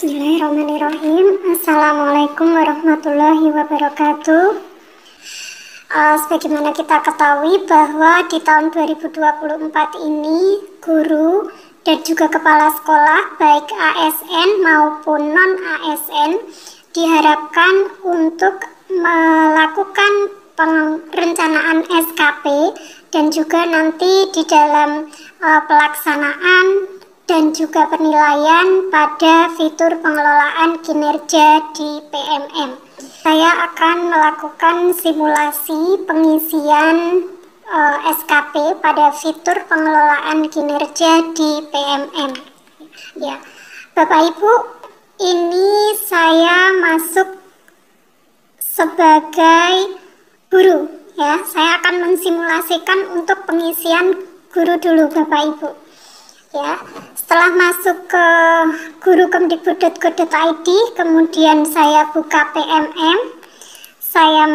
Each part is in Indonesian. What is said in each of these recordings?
Bismillahirrahmanirrahim. Assalamualaikum warahmatullahi wabarakatuh. Sebagaimana kita ketahui bahwa di tahun 2024 ini guru dan juga kepala sekolah baik ASN maupun non-ASN diharapkan untuk melakukan perencanaan SKP dan juga nanti di dalam pelaksanaan dan juga penilaian pada fitur pengelolaan kinerja di PMM. Saya akan melakukan simulasi pengisian SKP pada fitur pengelolaan kinerja di PMM. Ya, Bapak Ibu, ini saya masuk sebagai guru. Ya, saya akan mensimulasikan untuk pengisian guru dulu, Bapak Ibu. Ya, setelah masuk ke gurukemdikbud.go.id, kemudian saya buka PMM, saya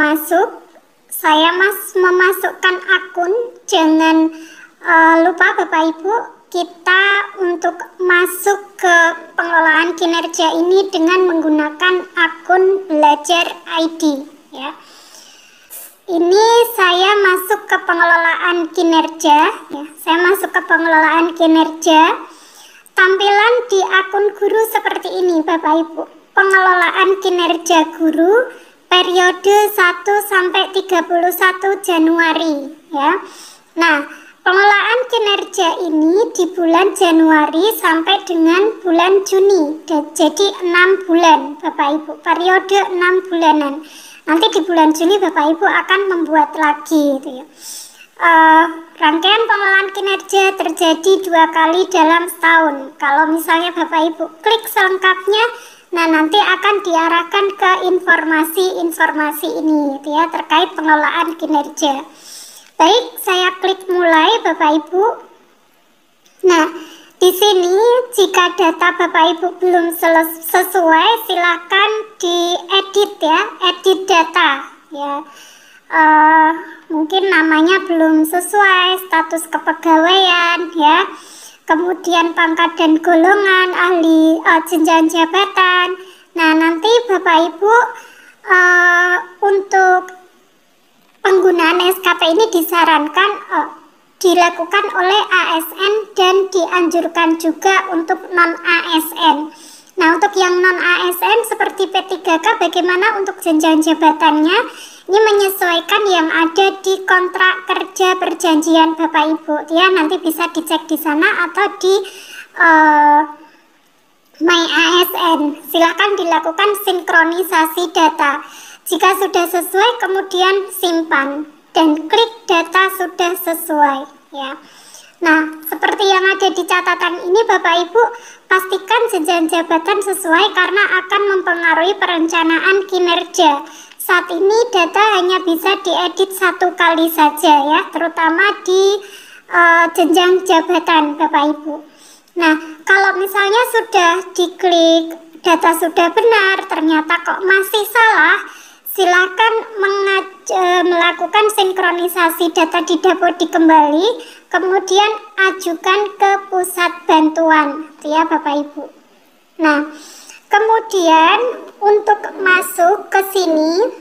memasukkan akun. Jangan lupa Bapak Ibu, kita untuk masuk ke pengelolaan kinerja ini dengan menggunakan akun Belajar ID. Ya. Ini saya masuk ke pengelolaan kinerja, ya. Saya masuk ke pengelolaan kinerja. Tampilan di akun guru seperti ini, Bapak Ibu. Pengelolaan kinerja guru periode 1 sampai 31 Januari, ya. Nah, pengelolaan kinerja ini di bulan Januari sampai dengan bulan Juni. Jadi 6 bulan, Bapak Ibu. Periode 6 bulanan. Nanti di bulan Juni Bapak Ibu akan membuat lagi gitu ya. Rangkaian pengelolaan kinerja terjadi 2 kali dalam setahun. Kalau misalnya Bapak Ibu klik selengkapnya, nah nanti akan diarahkan ke informasi-informasi ini gitu ya, terkait pengelolaan kinerja. Baik, saya klik mulai Bapak Ibu. Nah, di sini jika data Bapak Ibu belum sesuai, silakan diedit ya, edit data ya. Mungkin namanya belum sesuai, status kepegawaian ya, kemudian pangkat dan golongan, ahli jenjang jabatan. Nah, nanti Bapak Ibu untuk penggunaan SKP ini disarankan dilakukan oleh ASN dan dianjurkan juga untuk non-ASN. Nah, untuk yang non-ASN seperti P3K, bagaimana untuk jenjang jabatannya? Ini menyesuaikan yang ada di kontrak kerja perjanjian Bapak Ibu. Ya, nanti bisa dicek di sana atau di My ASN. Silakan dilakukan sinkronisasi data. Jika sudah sesuai, kemudian simpan dan klik data sudah sesuai ya. Nah, seperti yang ada di catatan ini Bapak Ibu, pastikan jenjang jabatan sesuai karena akan mempengaruhi perencanaan kinerja. Saat ini data hanya bisa diedit 1 kali saja ya, terutama di jenjang jabatan Bapak Ibu. Nah, kalau misalnya sudah diklik data sudah benar, ternyata kok masih salah, silakan melakukan sinkronisasi data di Dapodi kembali, kemudian ajukan ke pusat bantuan, ya Bapak Ibu. Nah, kemudian untuk masuk ke sini,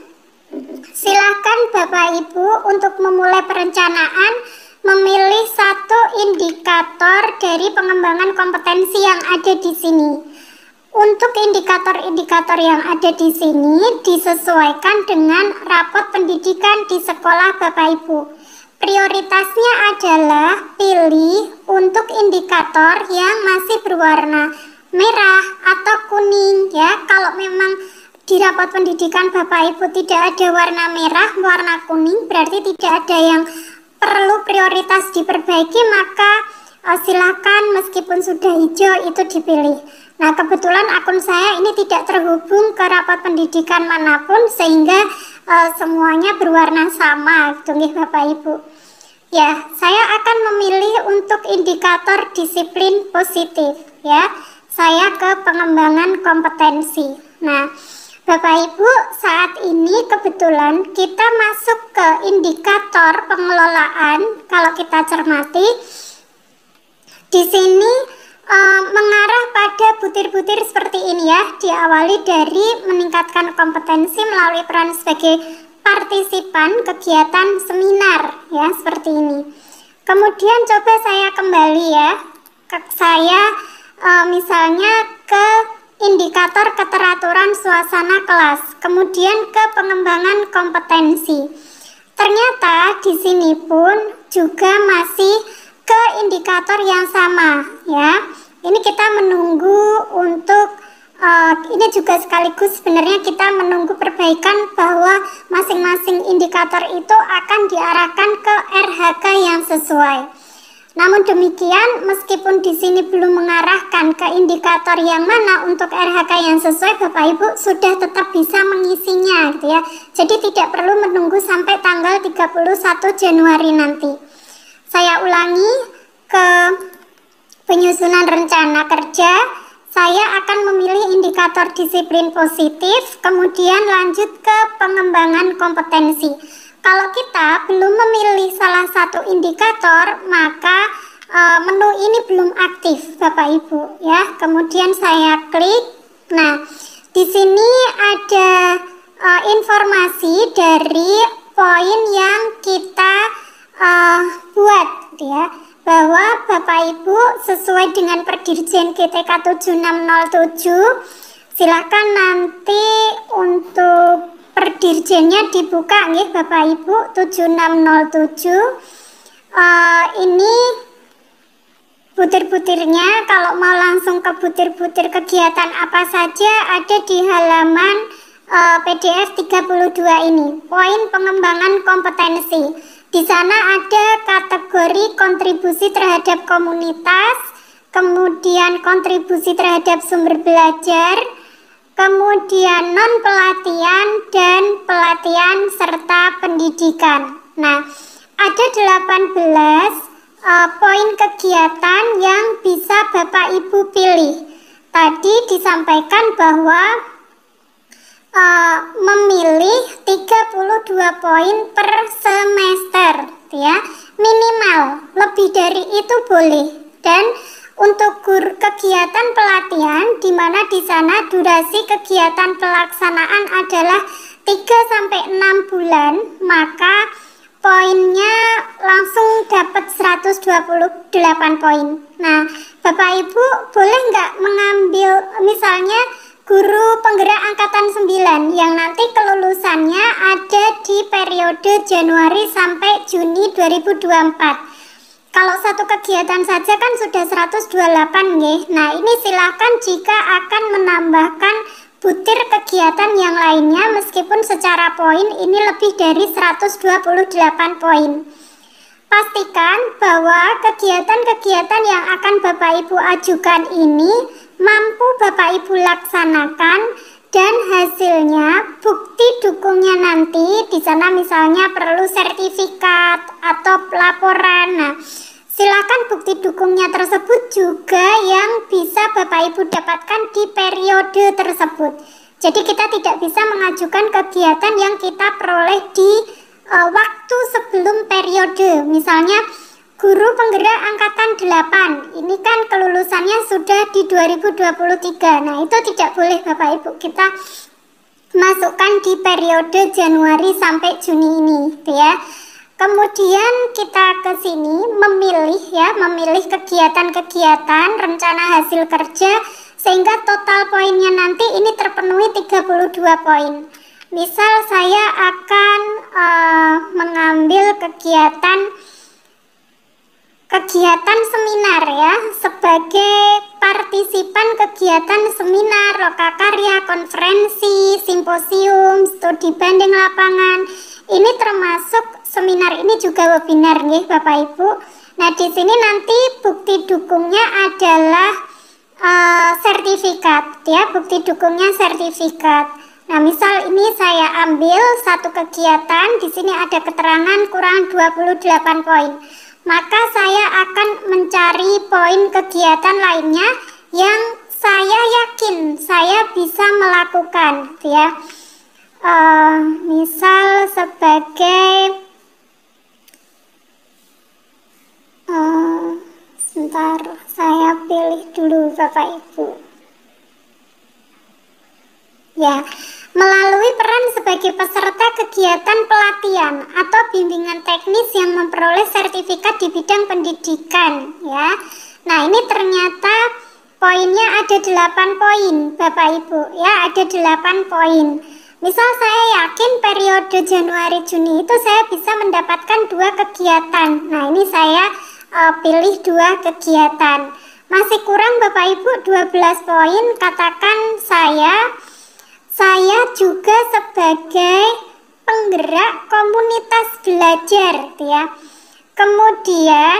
silakan Bapak Ibu untuk memulai perencanaan, memilih satu indikator dari pengembangan kompetensi yang ada di sini. Untuk indikator-indikator yang ada di sini disesuaikan dengan rapot pendidikan di sekolah Bapak Ibu. Prioritasnya adalah pilih untuk indikator yang masih berwarna merah atau kuning ya. Kalau memang di rapot pendidikan Bapak Ibu tidak ada warna merah, warna kuning, berarti tidak ada yang perlu prioritas diperbaiki, maka silakan meskipun sudah hijau itu dipilih. Nah, kebetulan akun saya ini tidak terhubung ke rapat pendidikan manapun sehingga semuanya berwarna sama gitu nggih Bapak Ibu. Ya, saya akan memilih untuk indikator disiplin positif ya. Saya ke pengembangan kompetensi. Nah, Bapak Ibu, saat ini kebetulan kita masuk ke indikator pengelolaan. Kalau kita cermati di sini mengarah pada butir-butir seperti ini ya. diawali dari meningkatkan kompetensi melalui peran sebagai partisipan kegiatan seminar ya, seperti ini. Kemudian coba saya kembali ya, misalnya ke indikator keteraturan suasana kelas, kemudian ke pengembangan kompetensi. Ternyata di sini pun juga masih ke indikator yang sama ya. Ini kita menunggu untuk ini juga sekaligus sebenarnya kita menunggu perbaikan bahwa masing-masing indikator itu akan diarahkan ke RHK yang sesuai. Namun demikian, meskipun di sini belum mengarahkan ke indikator yang mana untuk RHK yang sesuai, Bapak Ibu sudah tetap bisa mengisinya gitu ya. Jadi tidak perlu menunggu sampai tanggal 31 Januari nanti. Saya ulangi, ke penyusunan rencana kerja, saya akan memilih indikator disiplin positif, kemudian lanjut ke pengembangan kompetensi. Kalau kita belum memilih salah satu indikator, maka menu ini belum aktif, Bapak Ibu ya. Kemudian saya klik. Nah, di sini ada informasi dari poin yang kita buat ya, bahwa Bapak Ibu sesuai dengan Perdirjen GTK 7607, silakan nanti untuk Perdirjennya dibuka nih Bapak Ibu 7607. Ini butir-butirnya, kalau mau langsung ke butir-butir kegiatan apa saja ada di halaman PDF 32 ini. Poin pengembangan kompetensi. Di sana ada kategori kontribusi terhadap komunitas, kemudian kontribusi terhadap sumber belajar, kemudian non-pelatihan dan pelatihan serta pendidikan. Nah, ada 18 poin kegiatan yang bisa Bapak Ibu pilih. Tadi disampaikan bahwa memilih 32 poin per semester ya, minimal, lebih dari itu boleh. Dan untuk kegiatan pelatihan, di mana di sana durasi kegiatan pelaksanaan adalah 3-6 bulan, maka poinnya langsung dapat 128 poin. Nah, Bapak Ibu boleh nggak mengambil misalnya guru penggerak angkatan 9 yang nanti kelulusannya ada di periode Januari sampai Juni 2024. Kalau satu kegiatan saja kan sudah 128 nggih. Nah, ini silakan jika akan menambahkan butir kegiatan yang lainnya meskipun secara poin ini lebih dari 128 poin. Pastikan bahwa kegiatan-kegiatan yang akan Bapak Ibu ajukan ini mampu Bapak Ibu laksanakan, dan hasilnya, bukti dukungnya nanti di sana misalnya perlu sertifikat atau laporan. Nah, silakan bukti dukungnya tersebut juga yang bisa Bapak Ibu dapatkan di periode tersebut. Jadi kita tidak bisa mengajukan kegiatan yang kita peroleh di waktu sebelum periode. Misalnya guru penggerak angkatan 8, ini kan kelulusannya sudah di 2023. Nah, itu tidak boleh Bapak Ibu kita masukkan di periode Januari sampai Juni ini ya. Kemudian kita ke sini memilih kegiatan-kegiatan rencana hasil kerja sehingga total poinnya nanti ini terpenuhi 32 poin. Misal saya akan mengambil kegiatan seminar ya, sebagai partisipan kegiatan seminar, lokakarya, konferensi, simposium, studi banding lapangan. Ini termasuk seminar ini juga webinar nih Bapak Ibu. Nah, di sini nanti bukti dukungnya adalah sertifikat ya, bukti dukungnya sertifikat. Nah, misal ini saya ambil satu kegiatan, di sini ada keterangan kurang 28 poin. Maka saya akan mencari poin kegiatan lainnya yang saya yakin saya bisa melakukan ya. Misal sebagai sebentar, saya pilih dulu Bapak Ibu. Ya, melalui peran sebagai peserta kegiatan pelatihan atau bimbingan teknis yang memperoleh sertifikat di bidang pendidikan, ya. Nah, ini ternyata poinnya ada 8 poin, Bapak Ibu, ya, ada 8 poin. Misal saya yakin periode Januari Juni itu saya bisa mendapatkan 2 kegiatan. Nah, ini saya pilih 2 kegiatan. Masih kurang Bapak Ibu 12 poin, katakan saya juga sebagai penggerak komunitas belajar, ya. Kemudian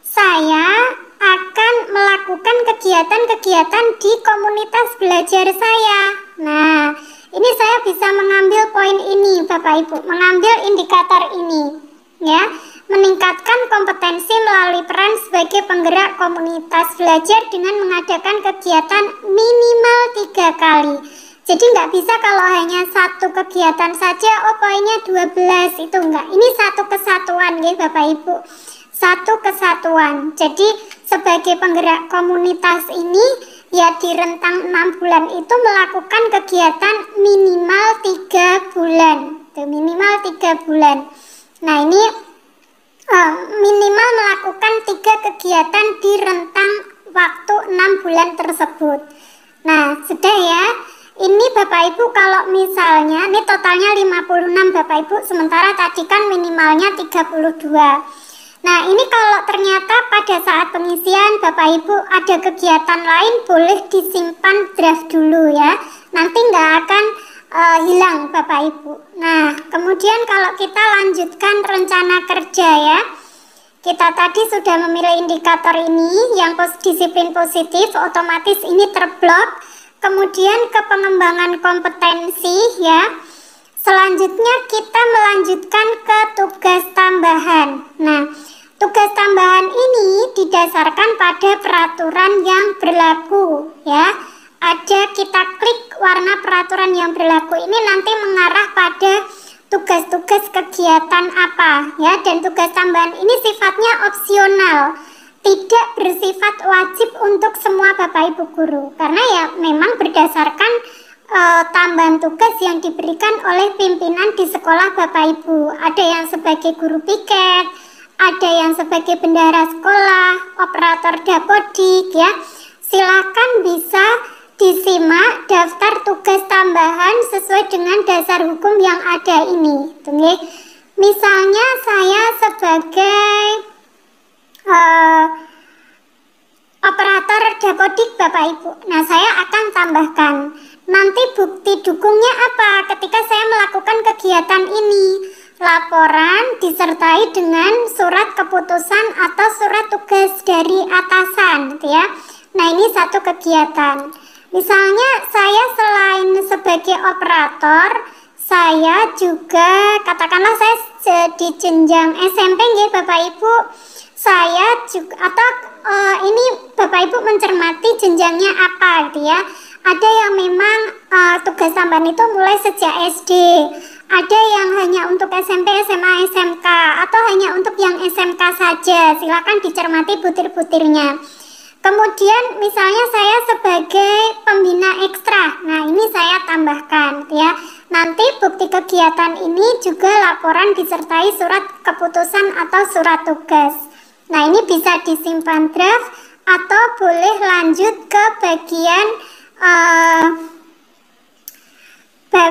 saya akan melakukan kegiatan-kegiatan di komunitas belajar saya. Nah, ini saya bisa mengambil poin ini, Bapak Ibu, mengambil indikator ini, ya. Meningkatkan kompetensi melalui peran sebagai penggerak komunitas belajar dengan mengadakan kegiatan minimal 3 kali. Jadi nggak bisa kalau hanya 1 kegiatan saja, poinnya 12, itu enggak. Ini 1 kesatuan ya Bapak Ibu, 1 kesatuan. Jadi sebagai penggerak komunitas ini ya di rentang 6 bulan itu melakukan kegiatan minimal 3 bulan. Minimal 3 bulan. Nah, ini minimal melakukan 3 kegiatan di rentang waktu 6 bulan tersebut. Nah, sudah ya. Ini Bapak Ibu kalau misalnya, ini totalnya 56 Bapak Ibu, sementara tadi kan minimalnya 32. Nah, ini kalau ternyata pada saat pengisian Bapak Ibu ada kegiatan lain, boleh disimpan draft dulu ya. Nanti nggak akan hilang Bapak Ibu. Nah, kemudian kalau kita lanjutkan rencana kerja ya. Kita tadi sudah memilih indikator ini, yang disiplin positif, otomatis ini terblok. Kemudian ke pengembangan kompetensi ya. Selanjutnya kita melanjutkan ke tugas tambahan. Nah, tugas tambahan ini didasarkan pada peraturan yang berlaku ya. Ada kita klik warna peraturan yang berlaku ini nanti mengarah pada tugas-tugas kegiatan apa ya, dan tugas tambahan ini sifatnya opsional. Tidak bersifat wajib untuk semua Bapak Ibu guru, karena ya memang berdasarkan tambahan tugas yang diberikan oleh pimpinan di sekolah Bapak Ibu. Ada yang sebagai guru piket, ada yang sebagai bendahara sekolah, operator dapodik ya. Silakan bisa disimak daftar tugas tambahan sesuai dengan dasar hukum yang ada ini. Misalnya saya sebagai operator dapodik Bapak Ibu. Nah, saya akan tambahkan nanti bukti dukungnya apa ketika saya melakukan kegiatan ini. Laporan disertai dengan surat keputusan atau surat tugas dari atasan gitu ya. Nah, ini 1 kegiatan. Misalnya saya selain sebagai operator, saya juga katakanlah saya di jenjang SMP ya Bapak Ibu. Saya juga atau ini Bapak Ibu mencermati jenjangnya apa gitu ya. Ada yang memang tugas tambahan itu mulai sejak SD. Ada yang hanya untuk SMP, SMA, SMK, atau hanya untuk yang SMK saja. Silakan dicermati butir-butirnya. Kemudian misalnya saya sebagai pembina ekstra. Nah, ini saya tambahkan ya. Nanti bukti kegiatan ini juga laporan disertai surat keputusan atau surat tugas. Nah, ini bisa disimpan draft atau boleh lanjut ke bagian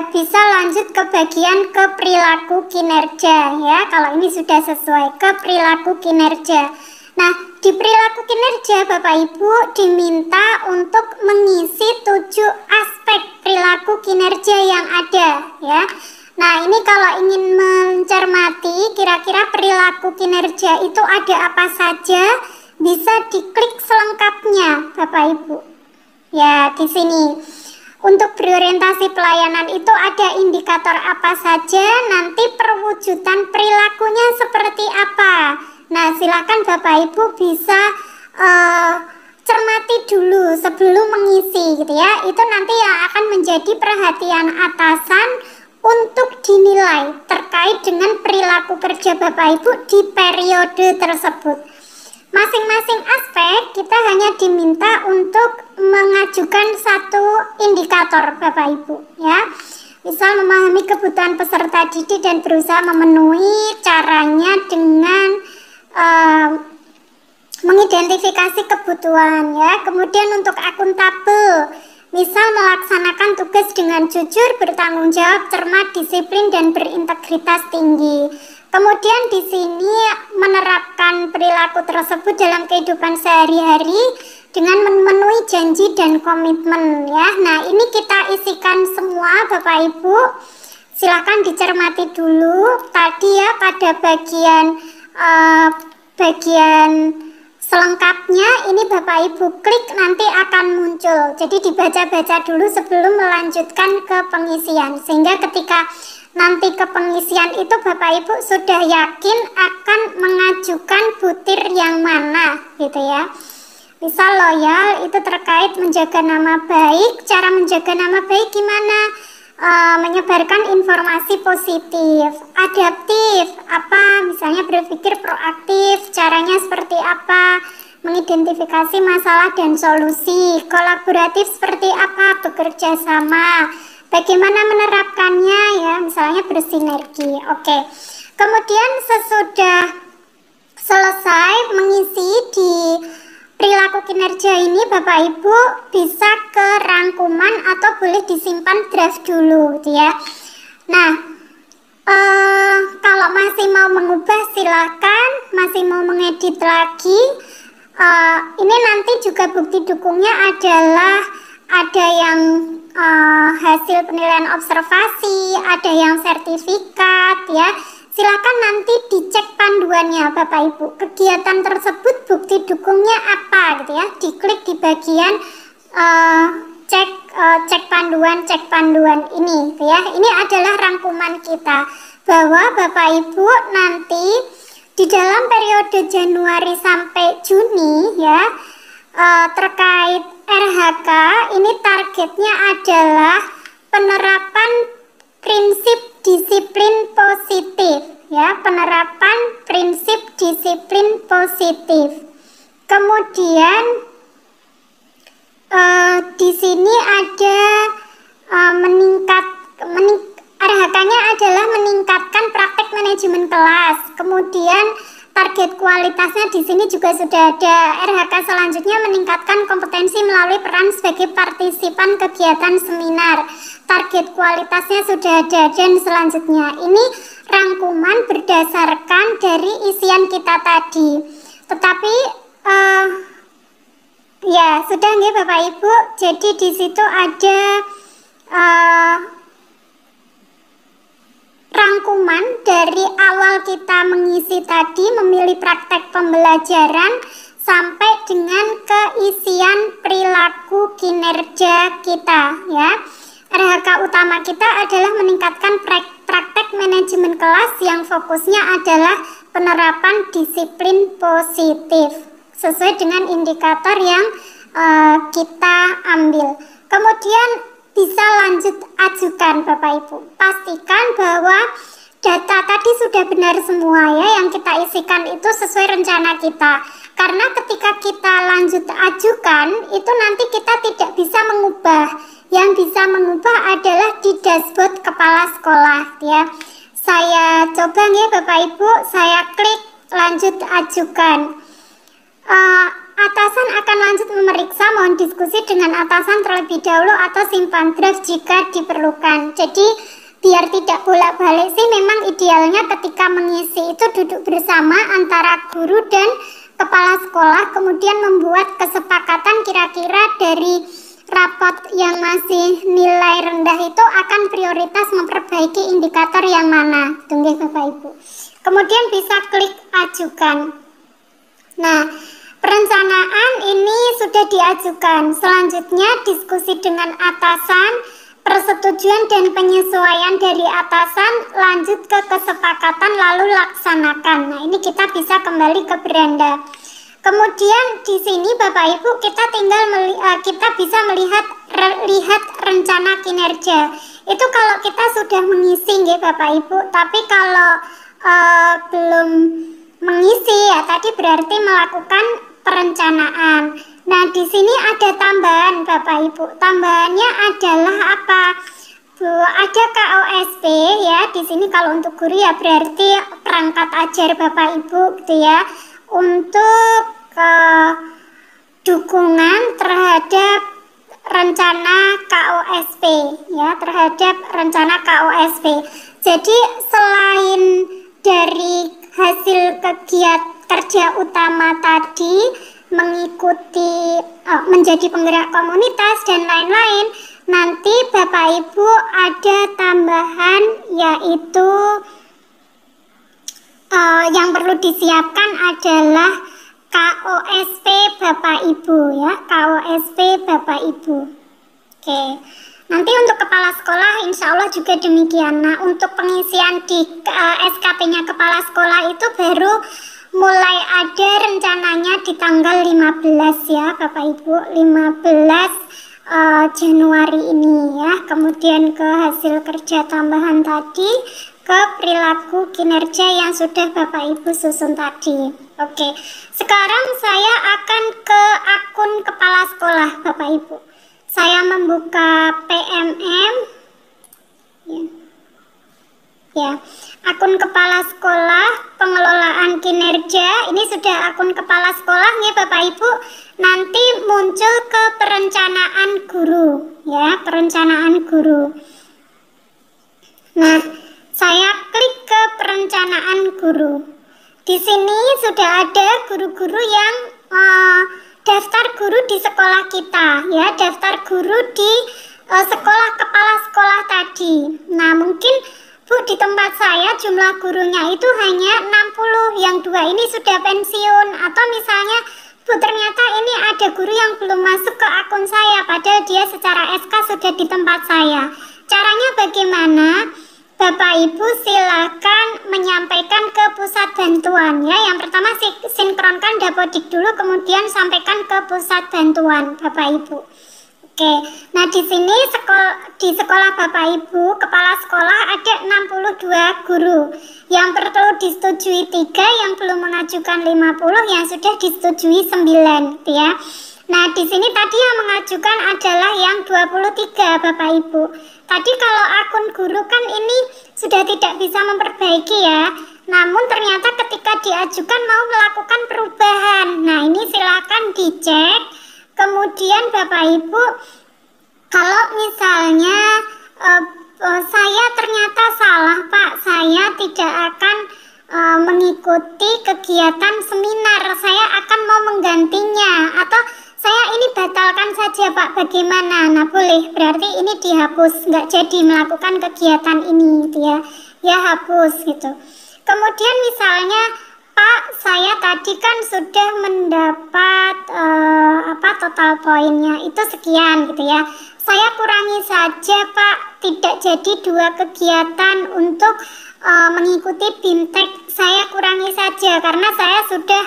bisa lanjut ke bagian ke perilaku kinerja ya. Kalau ini sudah sesuai ke perilaku kinerja. Nah, di perilaku kinerja Bapak Ibu diminta untuk mengisi 7 aspek perilaku kinerja yang ada ya. Nah, ini kalau ingin mencermati kira-kira perilaku kinerja itu ada apa saja, bisa diklik selengkapnya Bapak Ibu. Ya, di sini. Untuk berorientasi pelayanan itu ada indikator apa saja, nanti perwujudan perilakunya seperti apa. Nah, silakan Bapak Ibu bisa cermati dulu sebelum mengisi gitu ya. Itu nanti yang akan menjadi perhatian atasan untuk dinilai terkait dengan perilaku kerja Bapak Ibu di periode tersebut. Masing-masing aspek kita hanya diminta untuk mengajukan satu indikator Bapak Ibu ya. Misal memahami kebutuhan peserta didik dan berusaha memenuhi caranya dengan mengidentifikasi kebutuhan ya. Kemudian untuk akuntabel, misal melaksanakan tugas dengan jujur, bertanggung jawab, cermat, disiplin, dan berintegritas tinggi. Kemudian di sini menerapkan perilaku tersebut dalam kehidupan sehari-hari dengan memenuhi janji dan komitmen ya. Nah, ini kita isikan semua Bapak Ibu. Silakan dicermati dulu tadi ya pada bagian selengkapnya ini Bapak Ibu klik nanti akan muncul. Jadi dibaca-baca dulu sebelum melanjutkan ke pengisian, sehingga ketika nanti ke pengisian itu Bapak Ibu sudah yakin akan mengajukan butir yang mana gitu ya. Misal loyal itu terkait menjaga nama baik. Cara menjaga nama baik gimana? Menyebarkan informasi positif. Adaptif apa? Misalnya berpikir proaktif, caranya seperti apa? Mengidentifikasi masalah dan solusi. Kolaboratif seperti apa? Bekerja sama. Bagaimana menerapkannya ya, misalnya bersinergi. Oke. Kemudian sesudah selesai mengisi di perilaku kinerja ini, Bapak Ibu bisa ke rangkuman atau boleh disimpan draft dulu ya. Nah, kalau masih mau mengubah silakan, masih mau mengedit lagi. Ini nanti juga bukti dukungnya adalah ada yang hasil penilaian observasi, ada yang sertifikat ya. Silakan nanti dicek panduannya Bapak Ibu. Kegiatan tersebut bukti dukungnya apa gitu ya. Diklik di bagian cek panduan ini gitu ya. Ini adalah rangkuman kita bahwa Bapak Ibu nanti di dalam periode Januari sampai Juni ya, terkait RHK ini targetnya adalah penerapan prinsip disiplin positif ya, penerapan prinsip disiplin positif. Kemudian di sini ada RHK-nya adalah meningkatkan praktek manajemen kelas. Kemudian target kualitasnya di sini juga sudah ada. RHK selanjutnya meningkatkan kompetensi melalui peran sebagai partisipan kegiatan seminar. Target kualitasnya sudah ada. Dan selanjutnya ini rangkuman berdasarkan dari isian kita tadi. Tetapi ya sudah nih Bapak Ibu. Jadi di situ ada rangkuman dari awal kita mengisi tadi, memilih praktek pembelajaran sampai dengan keisian perilaku kinerja kita ya. RHK utama kita adalah meningkatkan praktek manajemen kelas yang fokusnya adalah penerapan disiplin positif sesuai dengan indikator yang kita ambil. Kemudian bisa lanjut ajukan Bapak Ibu. Pastikan bahwa data tadi sudah benar semua ya, yang kita isikan itu sesuai rencana kita. Karena ketika kita lanjut ajukan, itu nanti kita tidak bisa mengubah. Yang bisa mengubah adalah di dashboard kepala sekolah ya. Saya coba nih Bapak Ibu, saya klik lanjut ajukan. Atasan akan lanjut memeriksa, mohon diskusi dengan atasan terlebih dahulu atau simpan draft jika diperlukan. Jadi biar tidak bolak-balik sih, memang idealnya ketika mengisi itu duduk bersama antara guru dan kepala sekolah, kemudian membuat kesepakatan kira-kira dari rapot yang masih nilai rendah itu akan prioritas memperbaiki indikator yang mana. Tunggu Bapak Ibu. Kemudian bisa klik ajukan. Nah, perencanaan ini sudah diajukan. Selanjutnya diskusi dengan atasan, persetujuan dan penyesuaian dari atasan, lanjut ke kesepakatan lalu laksanakan. Nah, ini kita bisa kembali ke beranda. Kemudian di sini Bapak Ibu kita tinggal kita bisa lihat rencana kinerja. Itu kalau kita sudah mengisi nggih Bapak Ibu. Tapi kalau belum mengisi ya, tadi berarti melakukan perencanaan. Nah, di sini ada tambahan Bapak Ibu. Tambahannya adalah apa? Bu, ada KOSP ya. Di sini kalau untuk guru ya berarti perangkat ajar Bapak Ibu gitu ya. Untuk dukungan terhadap rencana KOSP ya, terhadap rencana KOSP. Jadi selain dari hasil kegiatan kerja utama tadi, mengikuti menjadi penggerak komunitas dan lain-lain, nanti Bapak Ibu ada tambahan, yaitu yang perlu disiapkan adalah KOSP Bapak Ibu ya, KOSP Bapak Ibu. Oke. Nanti untuk kepala sekolah insya Allah juga demikian. Nah, untuk pengisian di SKP-nya kepala sekolah itu baru mulai ada rencananya di tanggal 15 ya Bapak Ibu, 15 Januari ini ya. Kemudian ke hasil kerja tambahan tadi, ke perilaku kinerja yang sudah Bapak Ibu susun tadi. Oke, sekarang saya akan ke akun kepala sekolah Bapak Ibu. Saya membuka PMM ya, akun kepala sekolah, pengelolaan kinerja. Ini sudah akun kepala sekolah ya Bapak Ibu. Nanti muncul ke perencanaan guru ya, perencanaan guru. Nah, saya klik ke perencanaan guru. Di sini sudah ada guru-guru yang daftar guru di sekolah kita ya, daftar guru di sekolah kepala sekolah tadi. Nah, mungkin Bu, di tempat saya jumlah gurunya itu hanya 60, yang 2 ini sudah pensiun. Atau misalnya Bu, ternyata ini ada guru yang belum masuk ke akun saya, padahal dia secara SK sudah di tempat saya. Caranya bagaimana? Bapak Ibu silakan menyampaikan ke pusat bantuan ya. Yang pertama sinkronkan Dapodik dulu, kemudian sampaikan ke pusat bantuan Bapak Ibu. Oke, nah di sini di sekolah Bapak Ibu, kepala sekolah ada 62 guru. Yang perlu disetujui 3, yang belum mengajukan 50, yang sudah disetujui 9 gitu ya. Nah, di sini tadi yang mengajukan adalah yang 23 Bapak Ibu. Tadi kalau akun guru kan ini sudah tidak bisa memperbaiki ya. Namun ternyata ketika diajukan mau melakukan perubahan. Nah, ini silakan dicek. Kemudian Bapak Ibu, kalau misalnya saya ternyata salah Pak, saya tidak akan mengikuti kegiatan seminar, saya akan mau menggantinya, atau saya ini batalkan saja Pak, bagaimana? Nah, boleh, berarti ini dihapus, nggak jadi melakukan kegiatan ini gitu ya, ya hapus gitu. Kemudian misalnya Pak, saya tadi kan sudah mendapat total poinnya itu sekian gitu ya. Saya kurangi saja Pak, tidak jadi 2 kegiatan untuk mengikuti BIMTEK. Saya kurangi saja karena saya sudah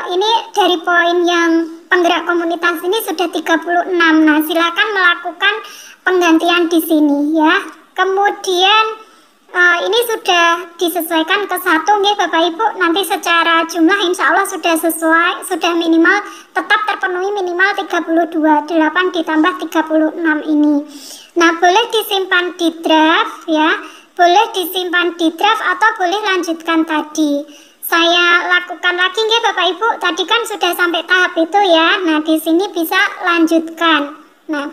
ini dari poin yang penggerak komunitas ini sudah 36. Nah, silakan melakukan penggantian di sini ya. Kemudian ini sudah disesuaikan ke 1 nih Bapak Ibu. Nanti secara jumlah insya Allah sudah sesuai, sudah minimal tetap terpenuhi minimal 32, 8 ditambah 36 ini. Nah, boleh disimpan di draft ya, boleh disimpan di draft atau boleh lanjutkan tadi. Saya lakukan lagi nih Bapak Ibu, tadi kan sudah sampai tahap itu ya. Nah, di sini bisa lanjutkan. Nah,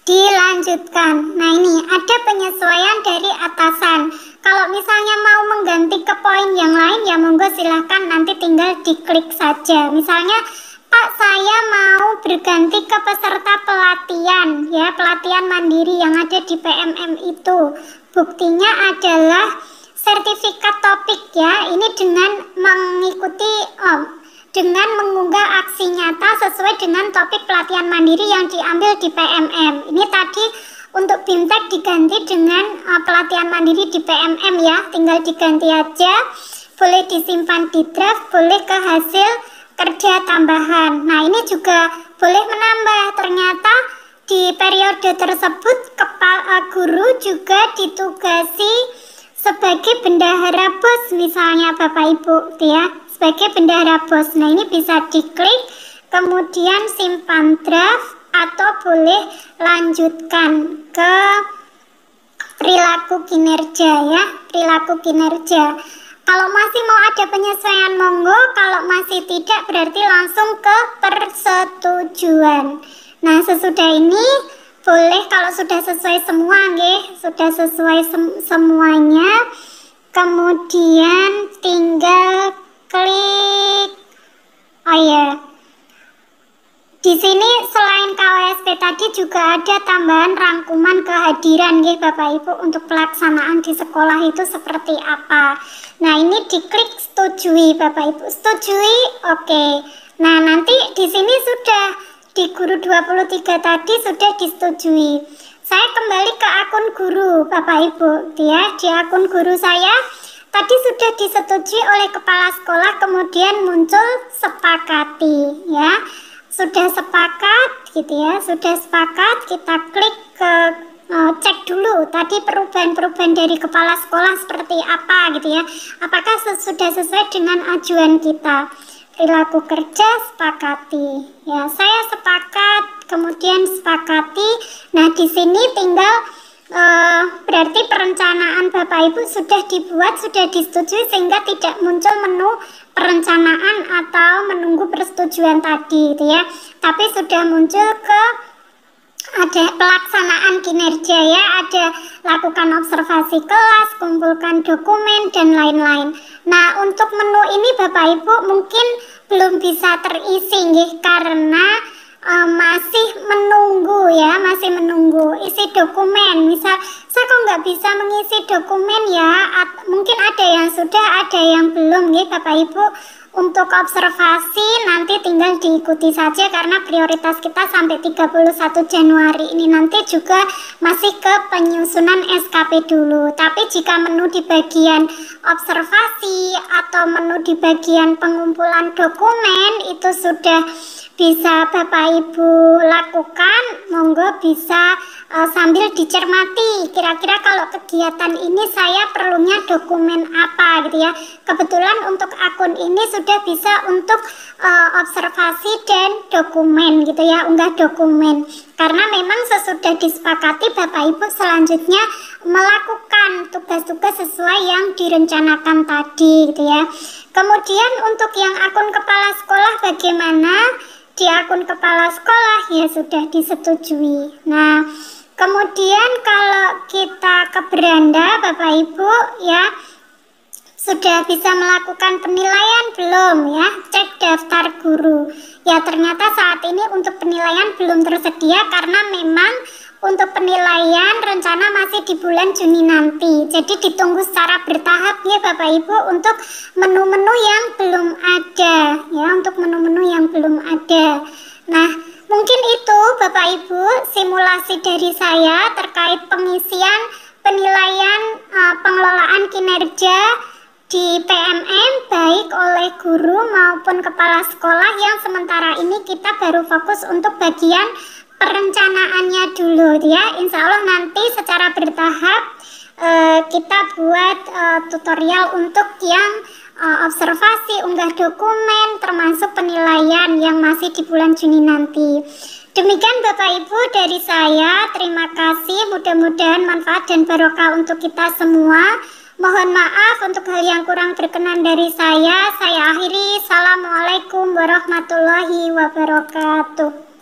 dilanjutkan. Nah, ini ada penyesuaian dari atasan. Kalau misalnya mau mengganti ke poin yang lain ya monggo silahkan, nanti tinggal diklik saja. Misalnya Pak, saya mau berganti ke peserta pelatihan ya, pelatihan mandiri yang ada di PMM itu. Buktinya adalah sertifikat topik ya. Ini dengan mengikuti dengan mengunggah aksi nyata sesuai dengan topik pelatihan mandiri yang diambil di PMM. Ini tadi untuk BIMTEK diganti dengan pelatihan mandiri di PMM ya, tinggal diganti aja. Boleh disimpan di draft, boleh ke hasil kerja tambahan. Nah, ini juga boleh menambah. Ternyata di periode tersebut kepala guru juga ditugasi sebagai bendahara bos misalnya Bapak Ibu ya, sebagai bendahara bos. Nah, ini bisa diklik, kemudian simpan draft, atau boleh lanjutkan ke perilaku kinerja ya, perilaku kinerja. Kalau masih mau ada penyesuaian monggo, kalau masih tidak berarti langsung ke persetujuan. Nah, sesudah ini boleh kalau sudah sesuai semua nggih, sudah sesuai semuanya, kemudian tinggal klik. Oh ya, di sini selain KWSP tadi juga ada tambahan rangkuman kehadiran nggih Bapak Ibu untuk pelaksanaan di sekolah itu seperti apa. Nah, ini diklik setujui Bapak Ibu. Setujui, oke. Nah, nanti di sini sudah di guru 23 tadi sudah disetujui. Saya kembali ke akun guru Bapak Ibu ya. Di akun guru saya tadi sudah disetujui oleh kepala sekolah, kemudian muncul sepakati ya. Sudah sepakat gitu ya, sudah sepakat, kita klik ke cek dulu tadi perubahan-perubahan dari kepala sekolah seperti apa gitu ya, apakah sudah sesuai dengan ajuan kita. Perilaku kerja sepakati ya, saya sepakat, kemudian sepakati. Nah, di sini tinggal berarti perencanaan Bapak Ibu sudah dibuat, sudah disetujui, sehingga tidak muncul menu perencanaan atau menunggu persetujuan tadi gitu ya, tapi sudah muncul ke ada pelaksanaan kinerja ya, ada lakukan observasi kelas, kumpulkan dokumen, dan lain-lain. Nah, untuk menu ini Bapak Ibu mungkin belum bisa terisi nggih, karena masih menunggu ya, masih menunggu isi dokumen. Misal saya kok nggak bisa mengisi dokumen ya, mungkin ada yang sudah, ada yang belum nggih Bapak Ibu. Untuk observasi nanti tinggal diikuti saja, karena prioritas kita sampai 31 Januari ini, nanti juga masih ke penyusunan SKP dulu. Tapi jika menu di bagian observasi atau menu di bagian pengumpulan dokumen itu sudah bisa Bapak Ibu lakukan, monggo bisa sambil dicermati kira-kira kalau kegiatan ini saya perlunya dokumen apa gitu ya. Kebetulan untuk akun ini sudah bisa untuk observasi dan dokumen gitu ya, unggah dokumen, karena memang sesudah disepakati Bapak Ibu selanjutnya melakukan tugas-tugas sesuai yang direncanakan tadi gitu ya. Kemudian untuk yang akun kepala sekolah bagaimana? Di akun kepala sekolah ya sudah disetujui. Nah, kemudian kalau kita ke beranda Bapak Ibu ya, sudah bisa melakukan penilaian belum ya? Cek daftar guru. Ya, ternyata saat ini untuk penilaian belum tersedia karena memang untuk penilaian rencana masih di bulan Juni nanti. Jadi ditunggu secara bertahap ya Bapak Ibu untuk menu-menu yang belum ada ya, untuk menu-menu yang belum ada. Nah, mungkin itu Bapak Ibu simulasi dari saya terkait pengisian penilaian pengelolaan kinerja di PMM baik oleh guru maupun kepala sekolah, yang sementara ini kita baru fokus untuk bagian perencanaannya dulu ya. Insya Allah nanti secara bertahap kita buat tutorial untuk yang observasi, unggah dokumen, termasuk penilaian yang masih di bulan Juni nanti. Demikian Bapak Ibu dari saya, terima kasih, mudah-mudahan manfaat dan barokah untuk kita semua. Mohon maaf untuk hal yang kurang berkenan dari saya akhiri. Assalamualaikum warahmatullahi wabarakatuh.